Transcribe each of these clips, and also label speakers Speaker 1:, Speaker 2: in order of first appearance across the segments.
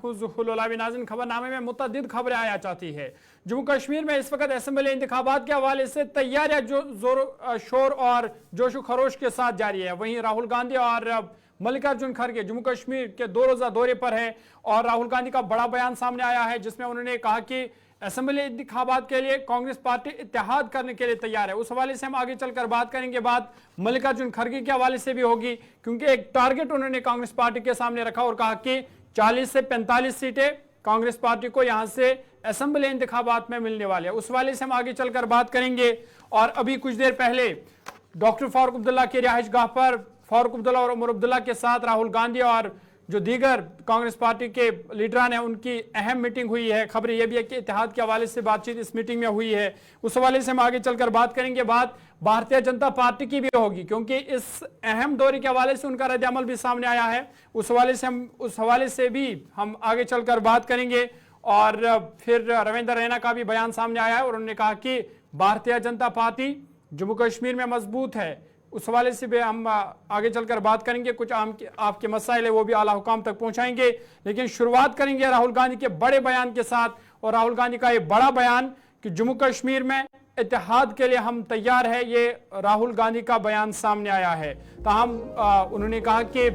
Speaker 1: नाज़रीन, खबरनामे में मुतअद्दिद खबरें आया चाहती है। जम्मू कश्मीर में इस वक्त असेंबली इंतखाबात के हवाले से तैयारियां जो जोर शोर और जोशो खरोश के साथ जारी है। वहीं राहुल गांधी और मल्लिकार्जुन खड़गे जम्मू कश्मीर के 2 रोजा दौरे पर है और राहुल गांधी का बड़ा बयान सामने आया है जिसमें उन्होंने कहा कि असेंबली इंतखाबात के लिए कांग्रेस पार्टी इत्तेहाद करने के लिए तैयार है। उस हवाले से हम आगे चलकर बात करेंगे। बात मल्लिकार्जुन खड़गे के हवाले से भी होगी क्योंकि एक टारगेट उन्होंने कांग्रेस पार्टी के सामने रखा और कहा कि 40 से 45 सीटें कांग्रेस पार्टी को यहां से असेंबली इंतखाबात में मिलने वाले हैं। उस हवाले से हम आगे चलकर बात करेंगे। और अभी कुछ देर पहले डॉक्टर फारूक अब्दुल्ला की रिहाइश गाह पर फारूक अब्दुल्ला और उमर अब्दुल्ला के साथ राहुल गांधी और जो दीगर कांग्रेस पार्टी के लीडरान हैं उनकी अहम मीटिंग हुई है। खबर यह भी है कि इत्तेहाद के हवाले से बातचीत इस मीटिंग में हुई है। उस हवाले से हम आगे चलकर बात करेंगे। बात भारतीय जनता पार्टी की भी होगी क्योंकि इस अहम दौरे के हवाले से उनका रद्द-ए-अमल भी सामने आया है। उस हवाले से भी हम आगे चलकर बात करेंगे। और फिर रविंद्र रैना का भी बयान सामने आया है और उन्होंने कहा कि भारतीय जनता पार्टी जम्मू कश्मीर में मजबूत है। उस हवाले से भी हम आगे चलकर बात करेंगे। कुछ आपके मसाइल है वो भी आला हुकाम तक पहुंचाएंगे। लेकिन शुरुआत करेंगे राहुल गांधी के बड़े बयान के साथ। और राहुल गांधी का ये बड़ा बयान कि जम्मू कश्मीर में इत्तेहाद के लिए हम तैयार है, ये राहुल गांधी का बयान सामने आया है। ताहम उन्होंने कहा कि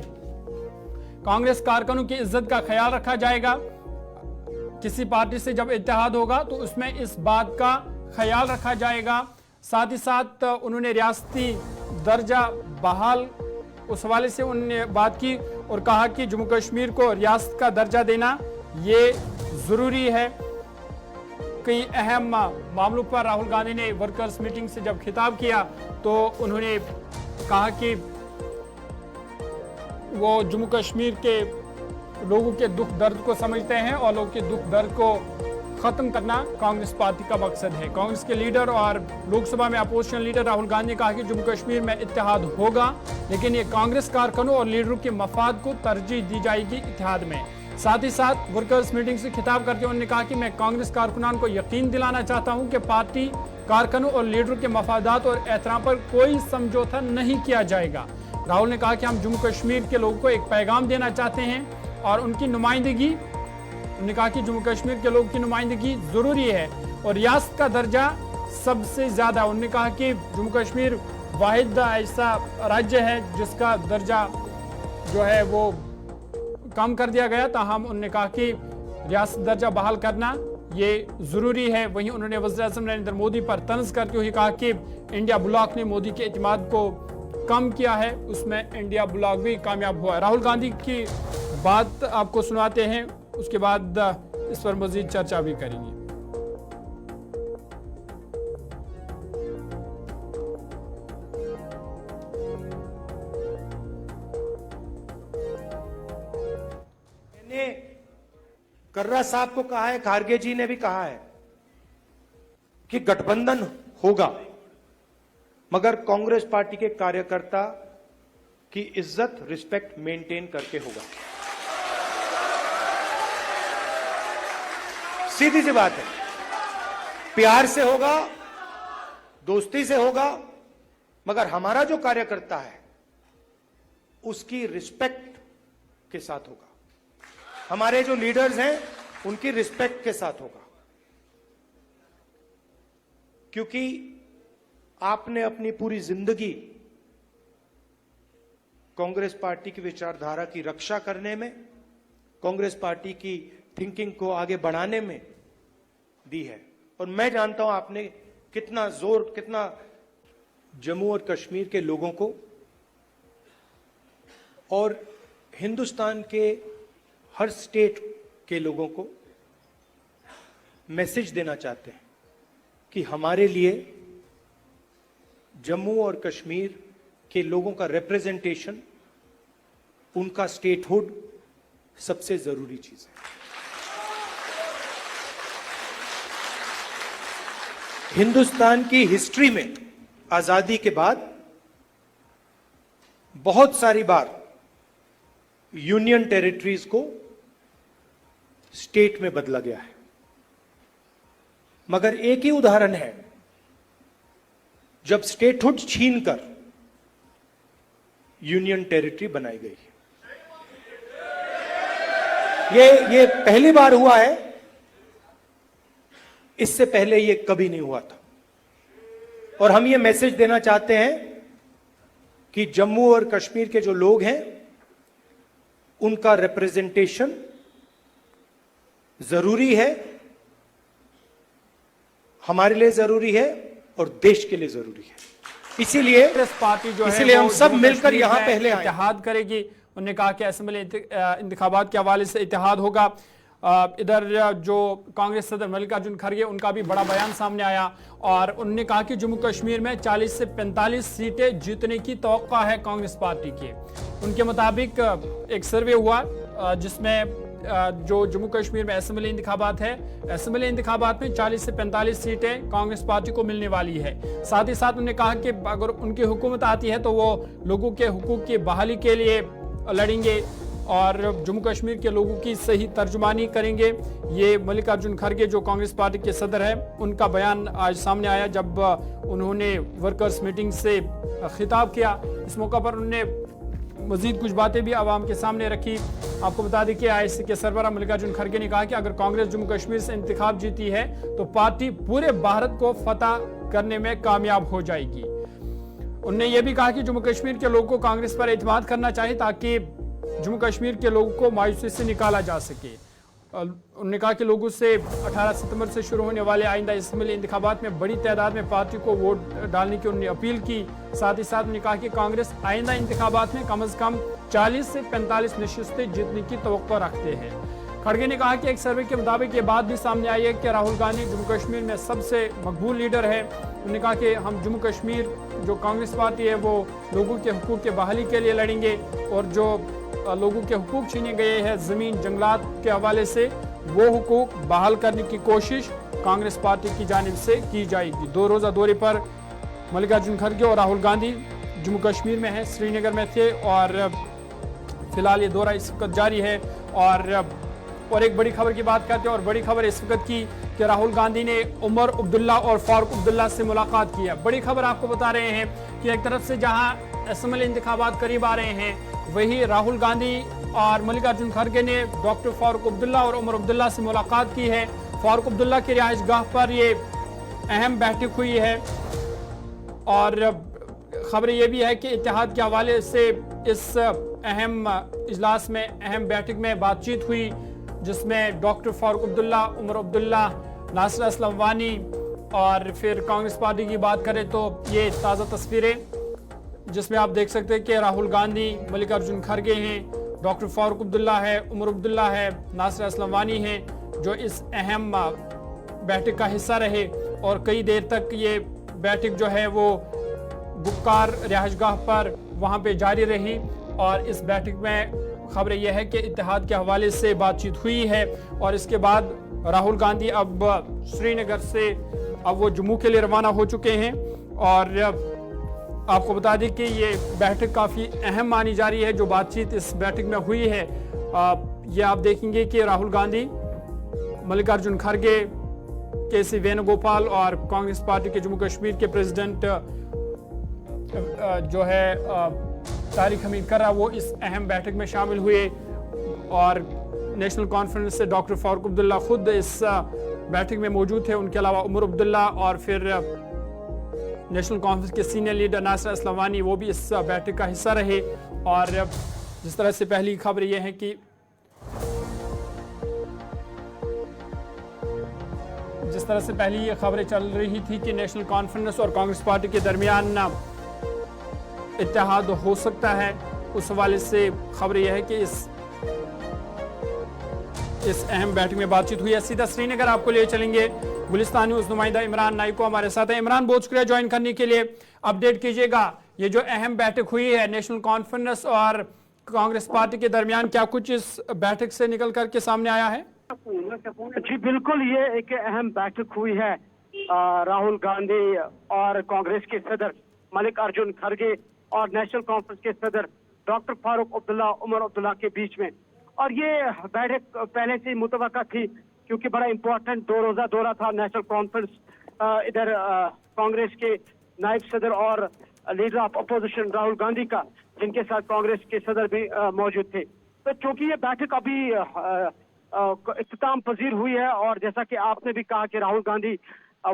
Speaker 1: कांग्रेस कारकुनों की इज्जत का ख्याल रखा जाएगा। किसी पार्टी से जब इत्तेहाद होगा तो उसमें इस बात का ख्याल रखा जाएगा। साथ ही साथ उन्होंने रियासती दर्जा बहाल उस हवाले से उन्होंने बात की और कहा कि जम्मू कश्मीर को रियासत का दर्जा देना ये जरूरी है। कई अहम मामलों पर राहुल गांधी ने वर्कर्स मीटिंग से जब खिताब किया तो उन्होंने कहा कि वो जम्मू कश्मीर के लोगों के दुख दर्द को समझते हैं और लोगों के दुख दर्द को खत्म करना कांग्रेस पार्टी का मकसद है। कांग्रेस के लीडर और लोकसभा में अपोजिशन लीडर राहुल गांधी ने कहा कि जम्मू कश्मीर में इत्तेहाद होगा लेकिन ये कांग्रेस कारकुनों और लीडरों के मफाद को तरजीह दी जाएगी इत्तेहाद में। साथ ही साथ वर्कर्स मीटिंग से खिताब करते हुए उन्होंने कहा कि मैं कांग्रेस कारकुनान को यकीन दिलाना चाहता हूं कि पार्टी कारकुनों और लीडरों के मफादात और एहतराम पर कोई समझौता नहीं किया जाएगा। राहुल ने कहा कि हम जम्मू कश्मीर के लोगों को एक पैगाम देना चाहते हैं और उनकी नुमाइंदगी, उन्होंने कहा कि जम्मू कश्मीर के लोगों की नुमाइंदगी जरूरी है और रियासत का दर्जा सबसे ज्यादा। उन्होंने कहा कि जम्मू कश्मीर वाहिद ऐसा राज्य है जिसका दर्जा जो है वो कम कर दिया गया। ताहम उन्होंने कहा कि रियासत दर्जा बहाल करना ये जरूरी है। वहीं उन्होंने वज़ीर-ए-आज़म नरेंद्र मोदी पर तंज करते हुए कहा कि इंडिया ब्लॉक ने मोदी के एतमाद को कम किया है, उसमें इंडिया ब्लॉक भी कामयाब हुआ है। राहुल गांधी की बात आपको सुनाते हैं, उसके बाद इस पर मजीद चर्चा भी करेंगे।
Speaker 2: मैंने कर्रा साहब को कहा है, खारगे जी ने भी कहा है कि गठबंधन होगा मगर कांग्रेस पार्टी के कार्यकर्ता की इज्जत, रिस्पेक्ट मेंटेन करके होगा। सीधी सी बात है, प्यार से होगा, दोस्ती से होगा, मगर हमारा जो कार्यकर्ता है उसकी रिस्पेक्ट के साथ होगा। हमारे जो लीडर्स हैं उनकी रिस्पेक्ट के साथ होगा। क्योंकि आपने अपनी पूरी जिंदगी कांग्रेस पार्टी की विचारधारा की रक्षा करने में, कांग्रेस पार्टी की थिंकिंग को आगे बढ़ाने में दी है। और मैं जानता हूं आपने कितना जोर, कितना जम्मू और कश्मीर के लोगों को और हिंदुस्तान के हर स्टेट के लोगों को मैसेज देना चाहते हैं कि हमारे लिए जम्मू और कश्मीर के लोगों का रिप्रेजेंटेशन, उनका स्टेटहुड सबसे जरूरी चीज है। हिंदुस्तान की हिस्ट्री में आजादी के बाद बहुत सारी बार यूनियन टेरिटरीज को स्टेट में बदला गया है, मगर एक ही उदाहरण है जब स्टेटहुड छीनकर यूनियन टेरिटरी बनाई गई। ये पहली बार हुआ है, इससे पहले ये कभी नहीं हुआ था। और हम ये मैसेज देना चाहते हैं कि जम्मू और कश्मीर के जो लोग हैं उनका रिप्रेजेंटेशन जरूरी है, हमारे लिए जरूरी है और देश के लिए जरूरी है। इसीलिए
Speaker 1: पार्टी जो है
Speaker 2: इसीलिए हम सब
Speaker 1: जम्मू
Speaker 2: मिलकर
Speaker 1: कश्मीर
Speaker 2: यहां
Speaker 1: में
Speaker 2: पहले आए।
Speaker 1: इत्तेहाद करेगी। उन्होंने कहा कि असेंबली इंतखाबात के हवाले से इत्तेहाद होगा। इधर जो कांग्रेस सदर मल्लिकार्जुन खड़गे उनका भी बड़ा बयान सामने आया और उन्होंने कहा कि जम्मू कश्मीर में 40 से 45 सीटें जीतने की तवक्का है कांग्रेस पार्टी की। उनके मुताबिक एक सर्वे हुआ जिसमें जो जम्मू कश्मीर में असेंबली इंतखाबात है, असेंबली इंतखाबात में 40 से 45 सीटें कांग्रेस पार्टी को मिलने वाली है। साथ ही साथ उन्होंने कहा कि अगर उनकी हुकूमत आती है तो वो लोगों के हुकूक की बहाली के लिए लड़ेंगे और जम्मू कश्मीर के लोगों की सही तर्जुमानी करेंगे। ये मल्लिकार्जुन खड़गे जो कांग्रेस पार्टी के सदर है, उनका बयान आज सामने आया जब उन्होंने वर्कर्स मीटिंग से खिताब किया। इस मौका पर उन्होंने मजीद कुछ बातें भी आवाम के सामने रखी। आपको बता दें कि आईएससी के सरबराह मल्लिकार्जुन खड़गे ने कहा कि अगर कांग्रेस जम्मू कश्मीर से इंतखाब जीती है तो पार्टी पूरे भारत को फतह करने में कामयाब हो जाएगी। उन्होंने ये भी कहा कि जम्मू कश्मीर के लोगों को कांग्रेस पर एतमाद करना चाहिए ताकि जम्मू कश्मीर के लोगों को मायूसी से निकाला जा सके। उन्होंने कहा कि लोगों से 18 सितंबर से शुरू होने वाले आइंदा असेंबली इंतखाबात में बड़ी तादाद में पार्टी को वोट डालने की उन्होंने अपील की। साथ ही साथ उन्होंने कहा कि कांग्रेस आइंदा इंतखाबात में कम से कम 40 से 45 नशिस्तें जीतने की तवक्को रखते हैं। खड़गे ने कहा कि एक सर्वे के मुताबिक ये बात भी सामने आई है कि राहुल गांधी जम्मू कश्मीर में सबसे मकबूल लीडर है। उन्होंने कहा कि हम जम्मू कश्मीर जो कांग्रेस पार्टी है वो लोगों के हुकूक के बहाली के लिए लड़ेंगे और जो लोगों के हुकूक छीने गए हैं जमीन जंगलात के हवाले से, वो हुकूक बहाल करने की कोशिश कांग्रेस पार्टी की जानिब से की जाएगी। 2 रोज़ा दौरे पर मल्लिकार्जुन खड़गे और राहुल गांधी जम्मू कश्मीर में है, श्रीनगर में थे और फिलहाल ये दौरा इस वक्त जारी है। और एक बड़ी खबर की बात करते हैं और बड़ी खबर इस वक्त की कि राहुल गांधी ने उमर अब्दुल्ला और फारूक अब्दुल्ला से मुलाकात की है। बड़ी खबर आपको बता रहे हैं कि एक तरफ से जहां असेंबली इंतखाबात करीब आ रहे हैं, वही राहुल गांधी और मल्लिकार्जुन खड़गे ने डॉक्टर फारूक अब्दुल्ला और उमर अब्दुल्ला से मुलाकात की है। फारूक अब्दुल्ला की रिहाइशगाह पर ये अहम बैठक हुई है और खबर ये भी है कि इत्तेहाद के हवाले से इस अहम इजलास में, अहम बैठक में बातचीत हुई जिसमें डॉक्टर फारूक अब्दुल्ला, उमर अब्दुल्ला, नासिर असलम वानी और फिर कांग्रेस पार्टी की बात करें तो ये ताज़ा तस्वीरें जिसमें आप देख सकते हैं कि राहुल गांधी, मल्लिकार्जुन खड़गे हैं, डॉक्टर फारूक अब्दुल्ला है, उमर अब्दुल्ला है, नासिर असलम वानी हैं जो इस अहम बैठक का हिस्सा रहे और कई देर तक ये बैठक जो है वो गुप्कार रिहाइशगाह पर वहाँ पे जारी रही। और इस बैठक में खबर यह है कि इत्तेहाद के हवाले से बातचीत हुई है और इसके बाद राहुल गांधी अब श्रीनगर से अब वो जम्मू के लिए रवाना हो चुके हैं। और आपको बता दें कि ये बैठक काफ़ी अहम मानी जा रही है जो बातचीत इस बैठक में हुई है। ये आप देखेंगे कि राहुल गांधी, मल्लिकार्जुन खड़गे, के.सी. वेणुगोपाल और कांग्रेस पार्टी के जम्मू कश्मीर के प्रेसिडेंट जो है तारिक हमीद कर्रा, वो इस अहम बैठक में शामिल हुए और नेशनल कॉन्फ्रेंस से डॉक्टर फारूक अब्दुल्ला खुद इस बैठक में मौजूद थे। उनके अलावा उमर अब्दुल्ला और फिर नेशनल कॉन्फ्रेंस के सीनियर लीडर नासिर असलम वानी वो भी इस बैठक का हिस्सा रहे। और जिस तरह से पहली खबर यह है कि जिस तरह से पहली ये खबरें चल रही थी कि नेशनल कॉन्फ्रेंस और कांग्रेस पार्टी के दरमियान इत्तेहाद हो सकता है, उस हवाले से खबर यह है कि इस अहम बैठक में बातचीत हुई है। सीधा श्रीनगर आपको ले चलेंगे। गुलिस्तान न्यूज़ नुमाइंदा इमरान नाइको हमारे साथ है। इमरान, बहुत शुक्रिया ज्वाइन करने के लिए। अपडेट कीजिएगा, ये जो अहम बैठक हुई है नेशनल कॉन्फ्रेंस और कांग्रेस पार्टी के दरमियान, क्या कुछ इस बैठक से निकल करके सामने आया है?
Speaker 3: जी बिल्कुल, ये एक अहम बैठक हुई है राहुल गांधी और कांग्रेस के सदर मल्लिकार्जुन खड़गे और नेशनल कॉन्फ्रेंस के सदर डॉक्टर फारूक अब्दुल्ला, उमर अब्दुल्ला के बीच में। और ये बैठक पहले से मुतवक्का थी क्योंकि बड़ा इम्पोर्टेंट 2 रोजा दौरा था नेशनल कॉन्फ्रेंस, इधर कांग्रेस के नायब सदर और leader of opposition Rahul Gandhi का, जिनके साथ कांग्रेस के सदर भी मौजूद थे। तो चूंकि ये बैठक अभी इख्तिताम पजीर हुई है और जैसा कि आपने भी कहा कि राहुल गांधी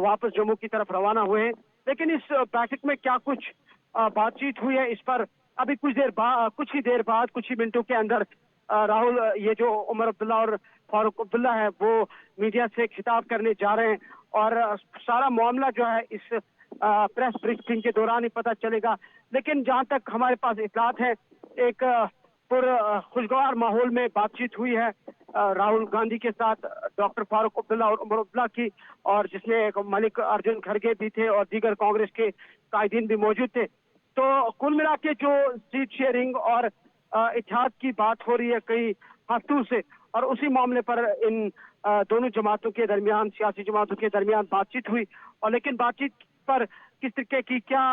Speaker 3: वापस जम्मू की तरफ रवाना हुए हैं, लेकिन इस बैठक में क्या कुछ बातचीत हुई है इस पर अभी कुछ ही देर बाद कुछ ही मिनटों के अंदर राहुल ये जो उमर अब्दुल्ला और फारूक अब्दुल्ला है वो मीडिया से खिताब करने जा रहे हैं और सारा मामला जो है इस प्रेस ब्रीफिंग के दौरान ही पता चलेगा। लेकिन जहां तक हमारे पास इत्तलात है, एक खुशगवार माहौल में बातचीत हुई है राहुल गांधी के साथ डॉक्टर फारूक अब्दुल्ला और उमर अब्दुल्ला की, और जिसमें मलिक अर्जुन खड़गे भी थे और दीगर कांग्रेस के कायदीन भी मौजूद थे। तो कुल मिला के जो सीट शेयरिंग और इत्तेहाद की बात हो रही है कई हफ्तों से, और उसी मामले पर इन दोनों जमातों के दरमियान, सियासी जमातों के दरमियान बातचीत हुई। और लेकिन बातचीत पर किस तरीके की क्या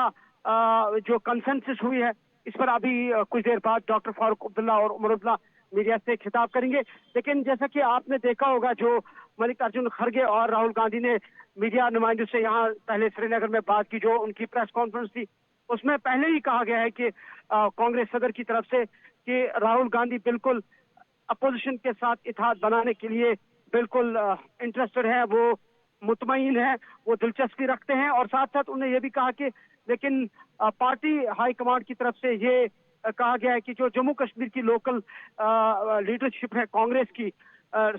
Speaker 3: जो कंसेंसस हुई है इस पर अभी कुछ देर बाद डॉक्टर फारूक अब्दुल्ला और उमर अब्दुल्ला मीडिया से खिताब करेंगे। लेकिन जैसा कि आपने देखा होगा, जो मलिक अर्जुन खड़गे और राहुल गांधी ने मीडिया नुमाइंदों से यहाँ पहले श्रीनगर में बात की, जो उनकी प्रेस कॉन्फ्रेंस थी, उसमें पहले ही कहा गया है कि कांग्रेस सदर की तरफ से कि राहुल गांधी बिल्कुल अपोजिशन के साथ इत्तेहाद बनाने के लिए बिल्कुल इंटरेस्टेड है, वो मुतमईन है, वो दिलचस्पी रखते हैं। और साथ साथ उन्होंने ये भी कहा कि लेकिन पार्टी हाई कमांड की तरफ से ये कहा गया है कि जो जम्मू कश्मीर की लोकल लीडरशिप है कांग्रेस की,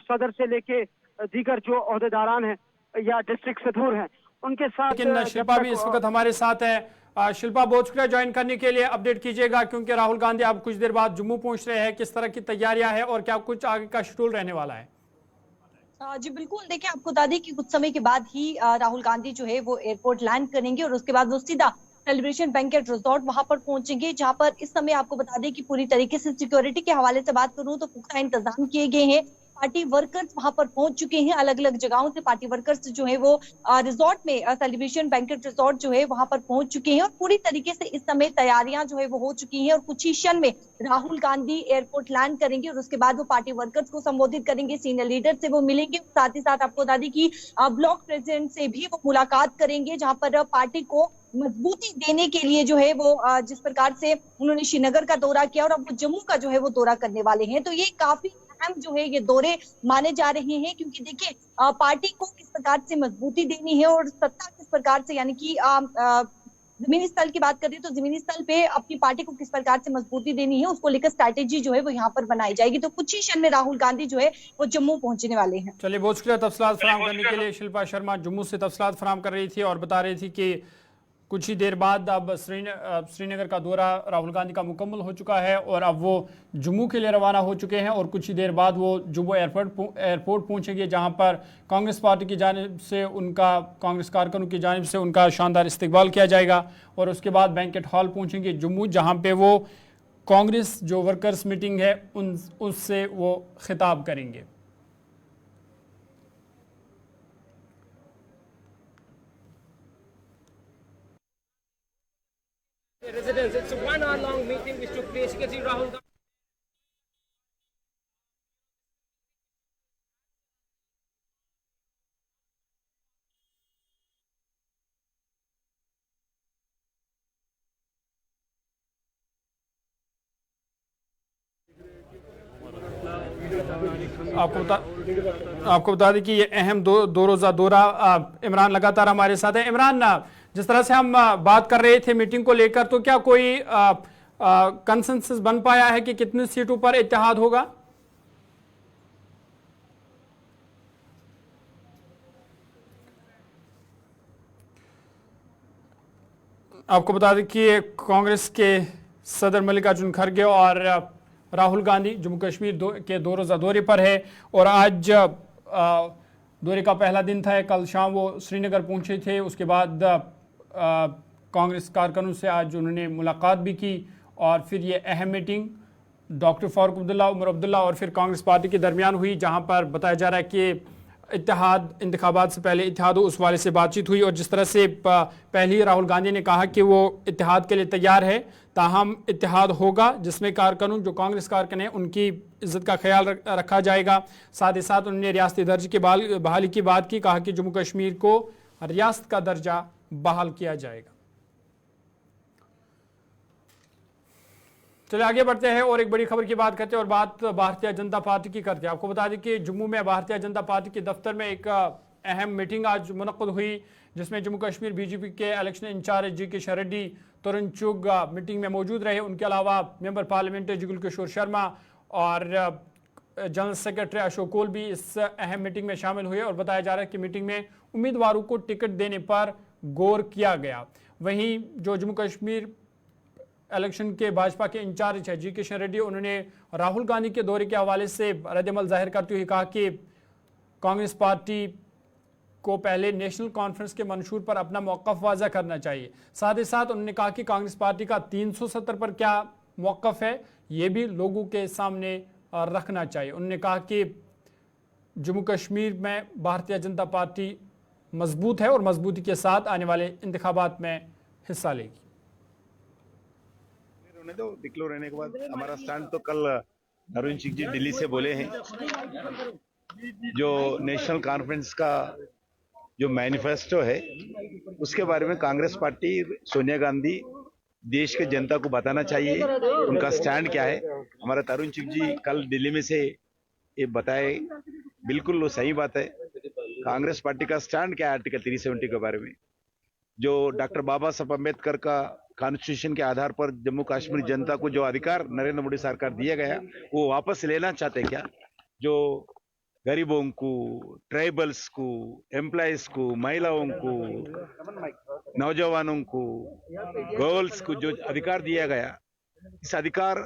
Speaker 3: सदर से लेके दीगर जो ओहदेदारान हैं या डिस्ट्रिक्ट सदूर हैं, उनके साथ।
Speaker 1: लेकिन शिल्पा भी इस वक्त हमारे साथ है। शिल्पा, बहुत शुक्रिया ज्वाइन करने के लिए। अपडेट कीजिएगा क्योंकि राहुल गांधी अब कुछ देर बाद जम्मू पहुंच रहे हैं, किस तरह की तैयारियां हैं और क्या कुछ आगे का शेड्यूल रहने वाला है?
Speaker 4: जी बिल्कुल, देखिए आपको बता दें कि कुछ समय के बाद ही राहुल गांधी जो है वो एयरपोर्ट लैंड करेंगे और उसके बाद वो सीधा सेलिब्रेशन बैंकेट रिजॉर्ट वहां पर पहुंचेंगे, जहां पर इस समय आपको बता दें कि पूरी तरीके से सिक्योरिटी के हवाले से बात करूं तो पुख्ता इंतजाम किए गए हैं। पार्टी वर्कर्स वहां पर पहुंच चुके हैं, अलग अलग जगहों से पार्टी वर्कर्स जो है वो रिजॉर्ट में सेलिब्रेशन बैंकेट रिजॉर्ट जो है वहां पर पहुंच चुके हैं और पूरी तरीके से इस समय तैयारियां जो है वो हो चुकी हैं। और कुछ ही क्षण में राहुल गांधी एयरपोर्ट लैंड करेंगे और उसके बाद वो पार्टी वर्कर्स को संबोधित करेंगे, सीनियर लीडर से वो मिलेंगे, साथ ही साथ आपको बता दें कि ब्लॉक प्रेसिडेंट से भी वो मुलाकात करेंगे, जहां पर पार्टी को मजबूती देने के लिए जो है वो जिस प्रकार से उन्होंने श्रीनगर का दौरा किया और अब वो जम्मू का जो है वो दौरा करने वाले हैं। तो ये काफी अहम जो है ये दौरे माने जा रहे हैं, क्योंकि देखिए पार्टी को किस प्रकार से मजबूती देनी है और सत्ता किस प्रकार से, यानी कि जमीनी स्थल की बात करें तो जमीनी स्थल पे अपनी पार्टी को किस प्रकार से मजबूती देनी है, उसको लेकर स्ट्रैटेजी जो है वो यहाँ पर बनाई जाएगी। तो कुछ ही क्षण में राहुल गांधी जो है वो जम्मू पहुंचने वाले हैं।
Speaker 1: चलिए, बहुत शुक्रिया तफसीलात फराहम करने के लिए। शिल्पा शर्मा जम्मू से तफसीलात फराहम कर रही थी और बता रही थी कि कुछ ही देर बाद अब श्रीनगर का दौरा राहुल गांधी का मुकम्मल हो चुका है और अब वो जम्मू के लिए रवाना हो चुके हैं और कुछ ही देर बाद वो जम्मू एयरपोर्ट पहुंचेंगे, जहां पर कांग्रेस पार्टी की जानिब से कांग्रेस कारकुनों की जानिब से उनका शानदार इस्तकबाल किया जाएगा और उसके बाद बैंकेट हॉल पहुंचेंगे जम्मू, जहां पे वो कांग्रेस जो वर्कर्स मीटिंग है उससे वो खिताब करेंगे।
Speaker 5: Residents. It's a 1 hour long meeting which took place. You can see Rahul Gandhi.
Speaker 1: आपको बता दें कि ये अहम दो रोज़ा दौरा इमरान लगातार हमारे साथ है। इमरान, जिस तरह से हम बात कर रहे थे मीटिंग को लेकर, तो क्या कोई कंसेंसस बन पाया है कि कितनी सीटों पर इत्तेहाद होगा? आपको बता दें कि कांग्रेस के सदर मल्लिकार्जुन खड़गे और राहुल गांधी जम्मू कश्मीर के 2 रोज़ा दौरे पर है और आज दौरे का पहला दिन था। कल शाम वो श्रीनगर पहुंचे थे, उसके बाद कांग्रेस कारकुनों से आज उन्होंने मुलाकात भी की और फिर ये अहम मीटिंग डॉक्टर फारूक अब्दुल्ला, उमर अब्दुल्ला और फिर कांग्रेस पार्टी के दरमियान हुई, जहां पर बताया जा रहा है कि इत्तेहाद, इंतखाबात से पहले इत्तेहाद हो, उस वाले से बातचीत हुई और जिस तरह से पहले ही राहुल गांधी ने कहा कि वो इत्तेहाद के लिए तैयार है, ताहम इत्तेहाद होगा जिसमें कारकुन, जो कांग्रेस कारकुन हैं, उनकी इज्जत का ख्याल रखा जाएगा। साथ ही साथ उन्होंने रियासती दर्जे की बहाली की बात की, कहा कि जम्मू कश्मीर को रियासत का दर्जा बहाल किया जाएगा। चलिए आगे बढ़ते हैं और एक बड़ी खबर की बात करते हैं और बात भारतीय जनता पार्टी की करते हैं। आपको बता दें कि जम्मू में भारतीय जनता पार्टी के दफ्तर में एक अहम मीटिंग आज मुनक्कद हुई, जिसमें जम्मू कश्मीर बीजेपी के इलेक्शन इंचार्ज जी किशन रेड्डी तरुण चुग मीटिंग में मौजूद रहे। उनके अलावा मेंबर पार्लियामेंट जुगल किशोर शर्मा और जनरल सेक्रेटरी अशोक कोल भी इस अहम मीटिंग में शामिल हुए और बताया जा रहा है कि मीटिंग में उम्मीदवारों को टिकट देने पर गौर किया गया। वहीं जो जम्मू कश्मीर इलेक्शन के भाजपा के इंचार्ज है जी किशन रेड्डी, उन्होंने राहुल गांधी के दौरे के हवाले से रद्दमल जाहिर करते हुए कहा कि कांग्रेस पार्टी को पहले नेशनल कॉन्फ्रेंस के मंशूर पर अपना मौक़िफ़ वाज़ा करना चाहिए। साथ ही साथ उन्होंने कहा कि कांग्रेस पार्टी का 370 पर क्या मौक़िफ़ है ये भी लोगों के सामने रखना चाहिए। उन्होंने कहा कि जम्मू कश्मीर में भारतीय जनता पार्टी मजबूत है और मजबूती के साथ आने वाले इंतखाबात में हिस्सा लेगी।
Speaker 6: रहने दो, डिक्लेयर रहने के बाद हमारा स्टैंड तो कल अरुण सिंह जी दिल्ली से बोले हैं। जो नेशनल कॉन्फ्रेंस का जो मैनिफेस्टो है उसके बारे में कांग्रेस पार्टी सोनिया गांधी देश के जनता को बताना चाहिए उनका स्टैंड क्या है। हमारा तरुण सिंह जी कल दिल्ली में से ये बताए, बिल्कुल वो सही बात है। कांग्रेस पार्टी का स्टैंड क्या है आर्टिकल 370 के बारे में, जो डॉक्टर बाबा साहब अम्बेडकर का कॉन्स्टिट्यूशन के आधार पर जम्मू कश्मीर जनता को जो अधिकार नरेंद्र मोदी सरकार दिया गया वो वापस लेना चाहते क्या? जो गरीबों को, ट्राइबल्स को, एम्प्लॉयज को, महिलाओं को, नौजवानों को, गर्ल्स को जो अधिकार दिया गया, इस अधिकार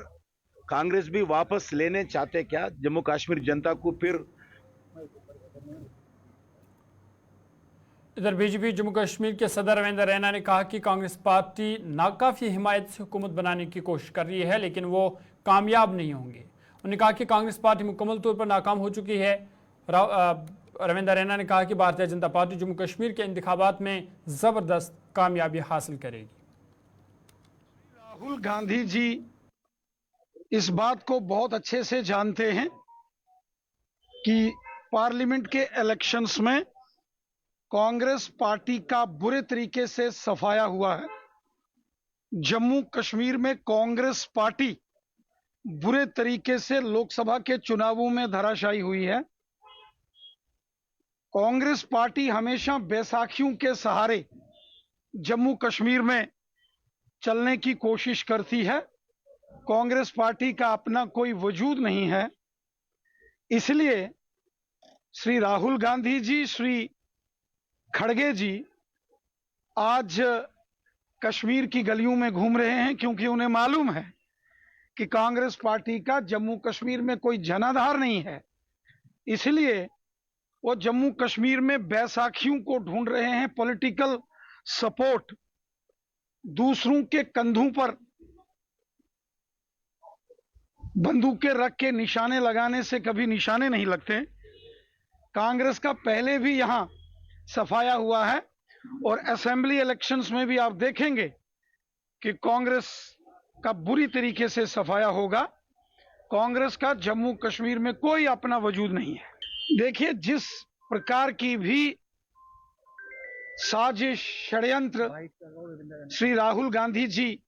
Speaker 6: कांग्रेस भी वापस लेने चाहते क्या? जम्मू कश्मीर जनता को फिर
Speaker 1: इधर बीजेपी जम्मू कश्मीर के सदर रविंद्र रैना ने कहा कि कांग्रेस पार्टी नाकाफी हिमायत से हुकूमत बनाने की कोशिश कर रही है लेकिन वो कामयाब नहीं होंगे। उन्होंने कहा कि कांग्रेस पार्टी मुकम्मल तौर पर नाकाम हो चुकी है। रविंद्र रैना ने कहा कि भारतीय जनता पार्टी जम्मू कश्मीर के इंतखाबात में जबरदस्त कामयाबी हासिल करेगी।
Speaker 7: राहुल गांधी जी इस बात को बहुत अच्छे से जानते हैं कि पार्लियामेंट के इलेक्शंस में कांग्रेस पार्टी का बुरे तरीके से सफाया हुआ है। जम्मू कश्मीर में कांग्रेस पार्टी बुरे तरीके से लोकसभा के चुनावों में धराशायी हुई है। कांग्रेस पार्टी हमेशा बैसाखियों के सहारे जम्मू कश्मीर में चलने की कोशिश करती है। कांग्रेस पार्टी का अपना कोई वजूद नहीं है। इसलिए श्री राहुल गांधी जी, श्री खड़गे जी आज कश्मीर की गलियों में घूम रहे हैं क्योंकि उन्हें मालूम है कि कांग्रेस पार्टी का जम्मू कश्मीर में कोई जनाधार नहीं है। इसलिए वो जम्मू कश्मीर में बैसाखियों को ढूंढ रहे हैं, पॉलिटिकल सपोर्ट। दूसरों के कंधों पर बंदूकें रख के निशाने लगाने से कभी निशाने नहीं लगते। कांग्रेस का पहले भी यहां सफाया हुआ है और असेंबली इलेक्शंस में भी आप देखेंगे कि कांग्रेस का बुरी तरीके से सफाया होगा। कांग्रेस का जम्मू कश्मीर में कोई अपना वजूद नहीं है। देखिए, जिस प्रकार की भी साजिश, षड्यंत्र श्री राहुल गांधी जी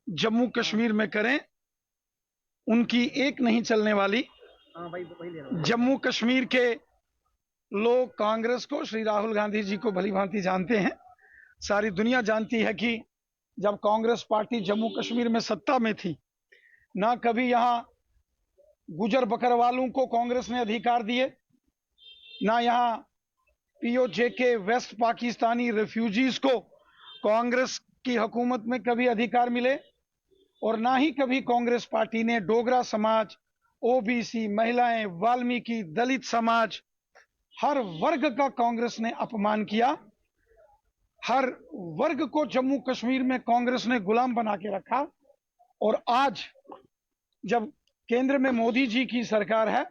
Speaker 7: जम्मू कश्मीर में करें, उनकी एक नहीं चलने वाली। जम्मू कश्मीर के लोग कांग्रेस को, श्री राहुल गांधी जी को भली भांति जानते हैं। सारी दुनिया जानती है कि जब कांग्रेस पार्टी जम्मू कश्मीर में सत्ता में थी, ना कभी यहां गुजर बकरवालों को कांग्रेस ने अधिकार दिए, ना यहां पीओजे के वेस्ट पाकिस्तानी रेफ्यूजीज को कांग्रेस की हुकूमत में कभी अधिकार मिले, और ना ही कभी कांग्रेस पार्टी ने डोगरा समाज, ओबीसी, महिलाएं, वाल्मीकि, दलित समाज, हर वर्ग का कांग्रेस ने अपमान किया। हर वर्ग को जम्मू कश्मीर में कांग्रेस ने गुलाम बना के रखा। और आज जब केंद्र में मोदी जी की सरकार है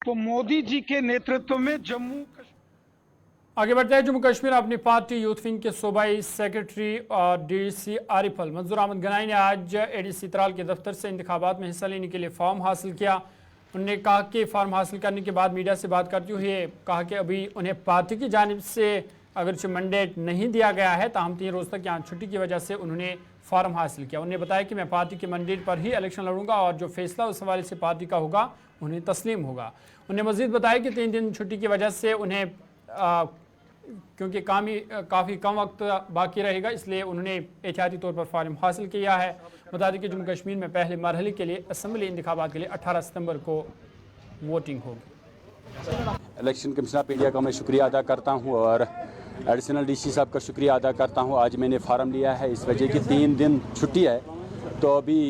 Speaker 7: तो मोदी जी के नेतृत्व में जम्मू
Speaker 1: आगे बढ़ते हैं। जम्मू कश्मीर अपनी पार्टी यूथ विंग के सूबाई सेक्रेटरी और डीसी आरिफल मंजूर अहमद गनाई ने आज एडीसी त्राल के दफ्तर से इंतखाबात में हिस्सा लेने के लिए फॉर्म हासिल किया। उन्होंने कहा कि फॉर्म हासिल करने के बाद मीडिया से बात करते हुए कहा कि अभी उन्हें पार्टी की जानिब से अगरचे मैंडेट नहीं दिया गया है, ताहम 3 रोज़ तक यहाँ छुट्टी की वजह से उन्होंने फार्म हासिल किया। उन्होंने बताया कि मैं पार्टी के मैंडेट पर ही इलेक्शन लड़ूंगा और जो फैसला उस हवाले से पार्टी का होगा उन्हें तस्लीम होगा। उन्होंने मजीद बताया कि 3 दिन छुट्टी की वजह से उन्हें क्योंकि काफ़ी कम वक्त बाकी रहेगा, इसलिए उन्होंने एहतियाती तौर पर फार्म हासिल किया है। बता दें कि जम्मू कश्मीर में पहले मरहले के लिए असम्बली इंतखाबात के लिए 18 सितंबर को वोटिंग होगी।
Speaker 8: इलेक्शन कमिश्नर ऑफ इंडिया का मैं शुक्रिया अदा करता हूं और एडिशनल डीसी साहब का शुक्रिया अदा करता हूं। आज मैंने फार्म लिया है इस वजह कि 3 दिन छुट्टी है, तो अभी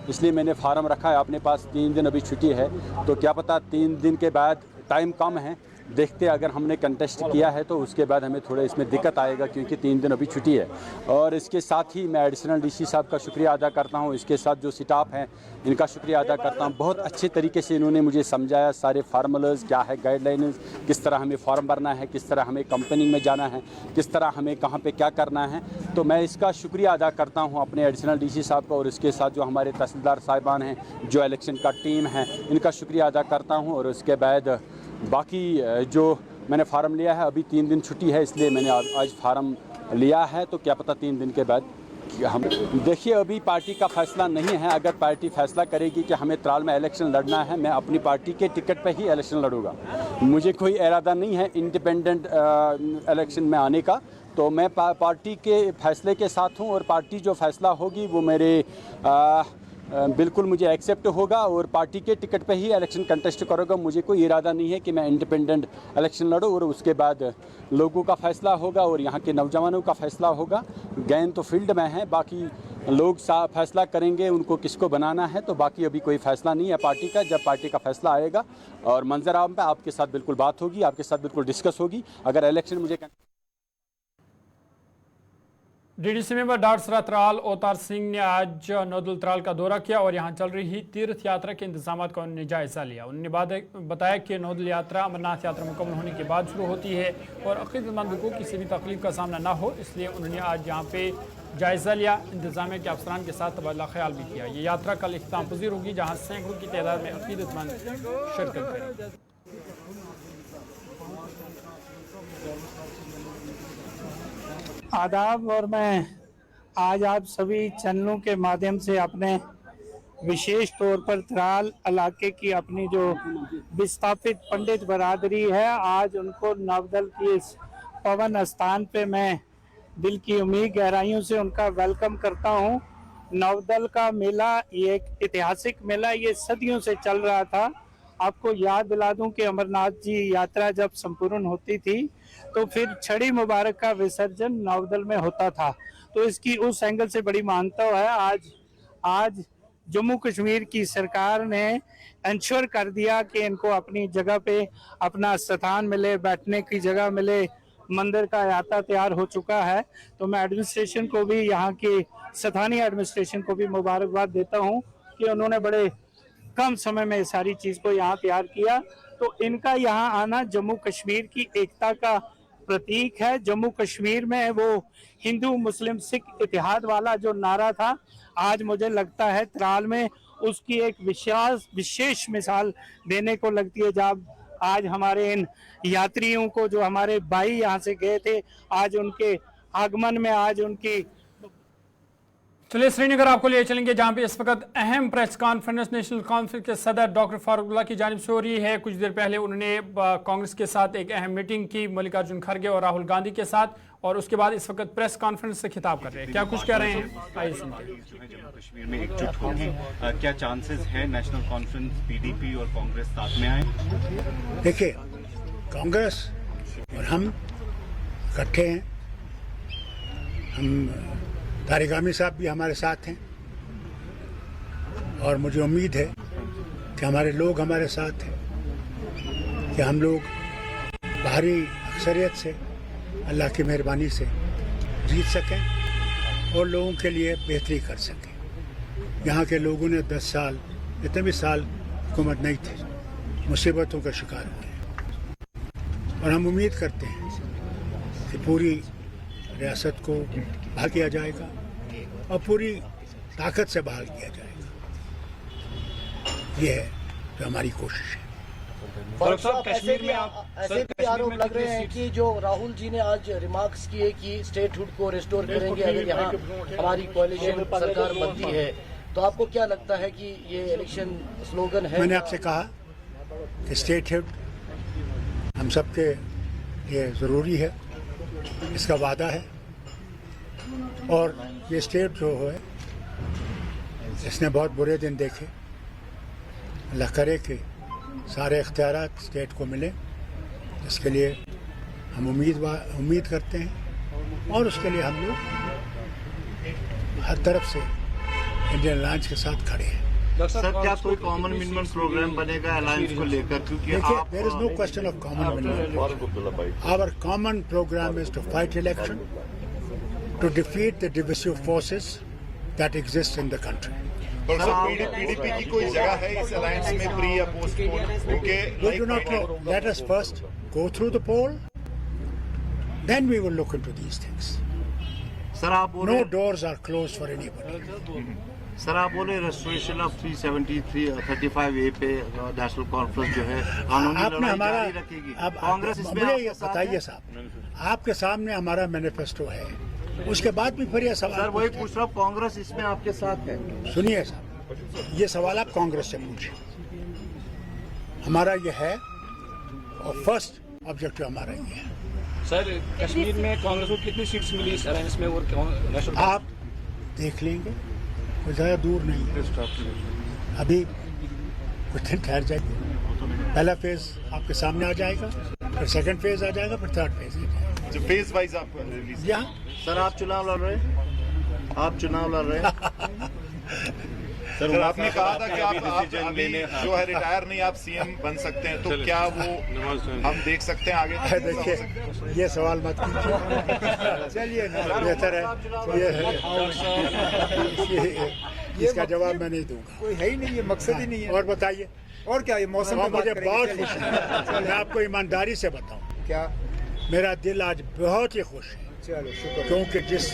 Speaker 8: इसलिए मैंने फार्म रखा है अपने पास। 3 दिन अभी छुट्टी है, तो क्या पता 3 दिन के बाद, टाइम कम है, देखते अगर हमने कंटेस्ट किया है तो उसके बाद हमें थोड़ा इसमें दिक्कत आएगा क्योंकि 3 दिन अभी छुट्टी है। और इसके साथ ही मैं एडिशनल डीसी साहब का शुक्रिया अदा करता हूं, इसके साथ जो स्टाफ हैं इनका शुक्रिया अदा करता हूं। बहुत अच्छे तरीके से इन्होंने मुझे समझाया सारे फार्मूलाज क्या है, गाइडलाइंस किस तरह हमें फॉर्म भरना है, किस तरह हमें कंपनी में जाना है, किस तरह हमें कहाँ पे क्या करना है। तो मैं इसका शुक्रिया अदा करता हूँ अपने एडिशनल डीसी साहब का और इसके साथ जो हमारे तहसीलदार साहिबान हैं, जो इलेक्शन का टीम है, इनका शुक्रिया अदा करता हूँ। और उसके बाद बाकी जो मैंने फार्म लिया है, अभी 3 दिन छुट्टी है इसलिए मैंने आज फार्म लिया है, तो क्या पता 3 दिन के बाद हम देखिए। अभी पार्टी का फैसला नहीं है, अगर पार्टी फैसला करेगी कि हमें त्राल में इलेक्शन लड़ना है, मैं अपनी पार्टी के टिकट पे ही इलेक्शन लड़ूंगा। मुझे कोई इरादा नहीं है इंडिपेंडेंट इलेक्शन में आने का, तो मैं पार्टी के फैसले के साथ हूँ और पार्टी जो फैसला होगी वो मेरे बिल्कुल मुझे एक्सेप्ट होगा और पार्टी के टिकट पे ही इलेक्शन कंटेस्ट करूँगा। मुझे कोई इरादा नहीं है कि मैं इंडिपेंडेंट इलेक्शन लड़ूँ और उसके बाद लोगों का फैसला होगा और यहाँ के नौजवानों का फैसला होगा। गेंद तो फील्ड में है, बाकी लोग फैसला करेंगे उनको किसको बनाना है, तो बाकी अभी कोई फैसला नहीं है पार्टी का। जब पार्टी का फैसला आएगा और मंजर आम पे आपके साथ बिल्कुल बात होगी, आपके साथ बिल्कुल डिस्कस होगी। अगर इलेक्शन मुझे
Speaker 1: डीडीसी मेंबर डॉक्टर सरा त्राल अवतार सिंह ने आज नौदल त्राल का दौरा किया और यहां चल रही तीर्थ यात्रा के इंतजाम का उन्होंने जायजा लिया। उन्होंने बताया कि नौदल यात्रा अमरनाथ यात्रा मुकम्मल होने के बाद शुरू होती है और अक़ीदतमंद को किसी भी तकलीफ का सामना ना हो, इसलिए उन्होंने आज यहाँ पे जायजा लिया। इंतजामिया के अफसरान के साथ तबादला ख्याल भी किया। ये यात्रा कल इख्तिताम पज़ीर होगी जहाँ सैकड़ों की तादाद में अक़ीदतमंद शिरकत करेंगे।
Speaker 9: आदाब, और मैं आज आप सभी चैनलों के माध्यम से अपने विशेष तौर पर त्राल इलाके की अपनी जो विस्थापित पंडित बरादरी है, आज उनको नवदल की इस पवन स्थान पे मैं दिल की उम्मीद गहराइयों से उनका वेलकम करता हूं। नवदल का मेला ये एक ऐतिहासिक मेला, ये सदियों से चल रहा था। आपको याद दिला दूं कि अमरनाथ जी यात्रा जब संपूर्ण होती थी तो फिर छड़ी मुबारक का विसर्जन नवदल में होता था, तो इसकी उस एंगल से बड़ी मान्यता है। आज जम्मू कश्मीर की सरकार ने इंश्योर कर दिया कि इनको अपनी जगह पे अपना स्थान मिले, बैठने की जगह मिले, मंदिर का अहाता तैयार हो चुका है। तो मैं एडमिनिस्ट्रेशन को भी, यहाँ की स्थानीय एडमिनिस्ट्रेशन को भी मुबारकबाद देता हूँ कि उन्होंने बड़े कम समय में सारी चीज को यहाँ तैयार किया। तो इनका यहाँ आना जम्मू कश्मीर की एकता का प्रतीक है। जम्मू कश्मीर में वो हिंदू मुस्लिम सिख इतिहाद वाला जो नारा था, आज मुझे लगता है त्राल में उसकी एक विशेष मिसाल देने को लगती है। जब आज हमारे इन यात्रियों को, जो हमारे भाई यहाँ से गए थे, आज उनके आगमन में, आज उनकी
Speaker 1: चलिए श्रीनगर आपको ले चलेंगे जहां पे इस वक्त अहम प्रेस कॉन्फ्रेंस नेशनल कॉन्फ्रेंस के सदर डॉक्टर फारूक की जानिब से हो रही है। कुछ देर पहले उन्होंने कांग्रेस के साथ एक अहम मीटिंग की, मल्लिकार्जुन खड़गे और राहुल गांधी के साथ, और उसके बाद इस वक्त प्रेस कॉन्फ्रेंस से खिताब कर रहे हैं। क्या कुछ कह रहे हैं, आइए सुनते हैं।
Speaker 10: जम्मू कश्मीर में एकजुट होगी, क्या चांसेस है नेशनल कॉन्फ्रेंस पीडीपी और कांग्रेस साथ में आए?
Speaker 11: देखिए, कांग्रेस और हम इकट्ठे हैं। हम तारिक आमिर साहब भी हमारे साथ हैं और मुझे उम्मीद है कि हमारे लोग हमारे साथ हैं, कि हम लोग भारी अक्सरियत से, अल्लाह की मेहरबानी से जीत सकें और लोगों के लिए बेहतरी कर सकें। यहाँ के लोगों ने 10 साल, इतने भी साल हुकूमत नहीं थी, मुसीबतों का शिकार हुए और हम उम्मीद करते हैं कि पूरी रियासत को बहाल किया जाएगा और पूरी ताकत से बहाल किया जाएगा। ये है जो हमारी कोशिश है।
Speaker 5: कश्मीर में
Speaker 12: ऐसे भी आरोप लग रहे हैं कि जो राहुल जी ने आज रिमार्क्स किए कि स्टेटहुड को रिस्टोर करेंगे अगर यहाँ हमारी कोalition सरकार बनती है, तो आपको क्या लगता है कि ये इलेक्शन स्लोगन है?
Speaker 11: मैंने आपसे कहा कि स्टेटहुड हम सबके लिए ज़रूरी है, इसका वादा है। और ये स्टेट जो है इसने बहुत बुरे दिन देखे। अल्लाह करे कि सारे इख्तियारात स्टेट को मिले, इसके लिए हम उम्मीद करते हैं और उसके लिए हम लोग हर तरफ से इंडियन अलायंस के साथ खड़े हैं।
Speaker 6: सर, क्या कोई कॉमन मिनिमम प्रोग्राम बनेगा अलायंस को लेकर? क्योंकि
Speaker 11: देखिए, there is no question of common minimum. Our common programme is to fight election, to defeat the divisive forces that exist in the country.
Speaker 6: PDP की कोई जगह है इस अलायंस में, प्री या post poll?
Speaker 11: We do not know. Let us first go through the poll, then we will look into these things.
Speaker 6: Sir, आप बोल
Speaker 11: No doors are closed for anybody.
Speaker 6: Sir, आप बोले रेस्टोरेशन ऑफ 335A पे national conference जो है कानूनी
Speaker 11: आपने
Speaker 6: लड़ाई
Speaker 11: हमारा
Speaker 6: जारी रखेगी।
Speaker 11: अब
Speaker 6: कांग्रेस इसमें
Speaker 11: मुझे
Speaker 6: आपके साथ
Speaker 11: बताइए
Speaker 6: है?
Speaker 11: साहब, आपके सामने हमारा मैनिफेस्टो है, उसके बाद भी फिर ये
Speaker 6: सर,
Speaker 11: सवाल
Speaker 6: वही पूछ रहा हूँ, कांग्रेस इसमें आपके साथ है?
Speaker 11: सुनिए साहब, ये सवाल आप कांग्रेस से पूछिए। हमारा ये है और फर्स्ट ऑब्जेक्टिव हमारा ये है।
Speaker 5: सर, कश्मीर में कांग्रेस को कितनी सीट्स मिली इस अलायंस में और नेशनल?
Speaker 11: आप देख लेंगे, कोई ज़्यादा दूर नहीं है। अभी कुछ दिन ठहर जाइए, पहला फेज आपके सामने आ जाएगा, फिर सेकंड फेज आ जाएगा, फिर थर्ड फेज आ जाएगा।
Speaker 6: जो फेज वाइज आप रिलीज।
Speaker 11: यहाँ
Speaker 6: सर, आप चुनाव लड़ रहे हैं? आप चुनाव लड़ रहे हैं? सर, आपने कहा था कि आप अभी जो है रिटायर नहीं, आप सीएम बन सकते हैं, तो क्या वो हम देख सकते हैं आगे?
Speaker 11: देखिए, ये सवाल मत कीजिए। चलिए ना, बेहतर है इसका जवाब मैं नहीं दूंगा।
Speaker 13: कोई है ही नहीं, ये मकसद ही नहीं है।
Speaker 11: और बताइए,
Speaker 13: और क्या, ये मौसम
Speaker 11: और मुझे बहुत खुशी है। मैं आपको ईमानदारी से बताऊं,
Speaker 13: क्या
Speaker 11: मेरा दिल आज बहुत ही खुश है।
Speaker 13: चलो, शुक्र।
Speaker 11: क्योंकि जिस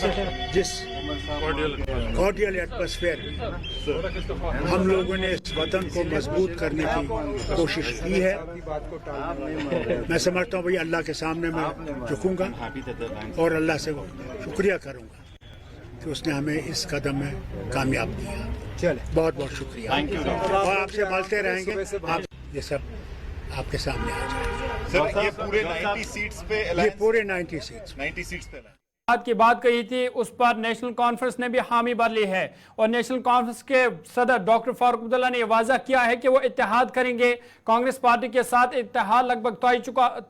Speaker 11: कॉर्डियल एटमॉस्फेयर में हम लोगों ने इस वतन को मजबूत करने की कोशिश की है, मैं समझता हूँ भाई अल्लाह के सामने मैं झुकूंगा और अल्लाह से शुक्रिया करूंगा कि उसने हमें इस कदम में कामयाब किया।
Speaker 13: चले,
Speaker 11: बहुत बहुत शुक्रिया। और आपसे मिलते रहेंगे, आप ये सब आपके सामने आ जाएगा।
Speaker 6: सर, ये पूरे 90 सीट्स पे
Speaker 11: ये पूरे 90 सीट्स
Speaker 6: पे
Speaker 1: बात की बात कही थी, उस पर नेशनल कॉन्फ्रेंस ने भी हामी भर ली है और नेशनल कॉन्फ्रेंस के सदर डॉक्टर फारूक अब्दुल्ला ने यह वाज़ा किया है कि वो इत्तेहाद करेंगे। कांग्रेस पार्टी के साथ इत्तेहाद लगभग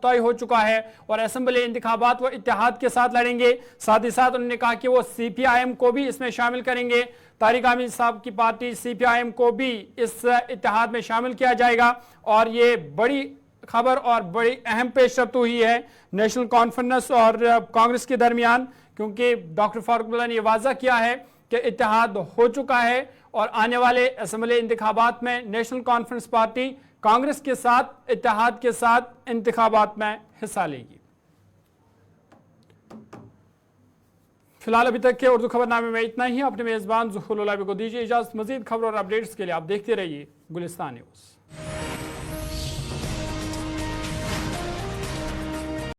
Speaker 1: तय हो चुका है और असेंबली इंतखाबात वो इत्तेहाद के साथ लड़ेंगे। साथ ही साथ उन्होंने कहा कि वो CPIM को भी इसमें शामिल करेंगे। तारिक आमीर साहब की पार्टी CPIM को भी इस इत्तेहाद में शामिल किया जाएगा और ये बड़ी खबर और बड़ी अहम पेशरफ्त हुई है नेशनल कॉन्फ्रेंस और कांग्रेस के दरमियान, क्योंकि डॉक्टर फारूक अब्दुल्ला ने यह वाज़ा किया है कि इत्तेहाद हो चुका है और आने वाले असेंबली इंतखाबात में नेशनल कॉन्फ्रेंस पार्टी कांग्रेस के साथ इत्तेहाद के साथ इंतखाबात में हिस्सा लेगी। फिलहाल अभी तक के उर्दू खबरनामे में इतना ही। अपने मेजबान ज़ुहूर उलावी को दीजिए इजाज़त। मजीद खबरों और अपडेट्स के लिए आप देखते रहिए गुलिस्तान न्यूज़।